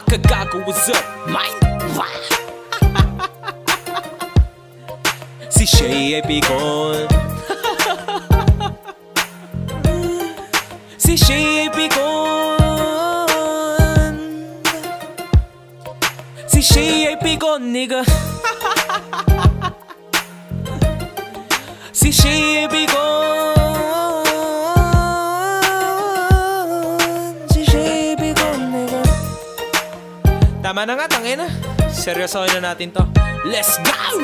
Makagago, what's up, mine? Si Shay ay pikon. Si Shay ay pikon. Si Shay ay pikon, nigga. Si Shay ay pikon. Si Shay ay pikon, nigga. Tama na nga, tangina. Seryosohin na natin to. Let's go!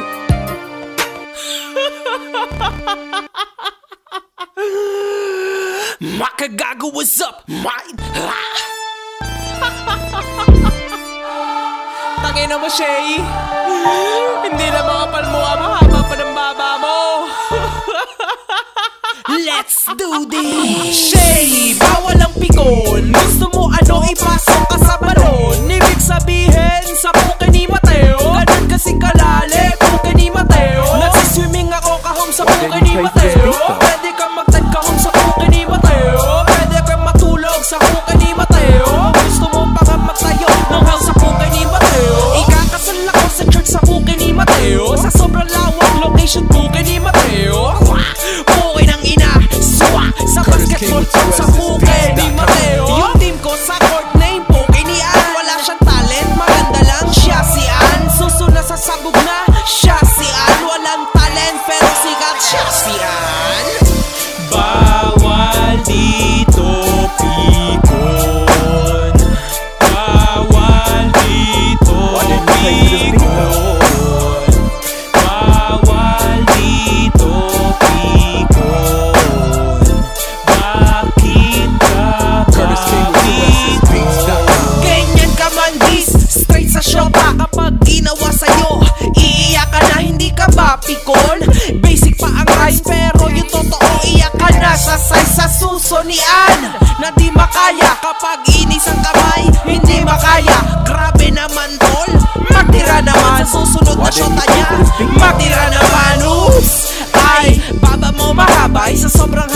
Makagago, what's up, mine? Tangina mo, Shay. Hindi na makapal mo, mahaba pa ng baba mo. Let's do this! Shay, bawal ang pikon. Gusto mo ano, ipasok ka sa balon. Ibig sabihin, sa puke ni Mateo. Ganun kasi kalali, puke ni Mateo. Nagsiswimming ako kahong sa puke ni Mateo. Pwede kang magtagkahong sa puke ni Mateo. Pwede kang matulog sa puke ni Mateo. Gusto mo pa nga magtayo ng house sa puke ni Mateo. Ikakasal ako sa church sa puke ni Mateo. Sa sobrang lawak location puke ni Mateo. Puke ng ina, swa sa basketball sa puke ni Mateo. Yung team ko sa court name puke ni An. Wala siyang talent, maganda lang siya si An. Suso na sa sabog na siya si An. Walang talent pero sikat siya si An. Bawal dito pikon. Bawal dito pikon. Bawal dito pikon. Bakit ka pikon? Ganyan ka man dis, straight sa shota. Kapag ginawa sa'yo, iiyak ka na, hindi ka ba pikon? Basic pa ang rhyme pero yung totoo, iyak ka na. Sa size sa suso ni An na di makaya. Kapag inis ang kamay, hindi makaya. Grabe naman tol, matira naman. Sa susunod na shota niya, matira naman. Oops, ay baba mo mahabay sa sobrang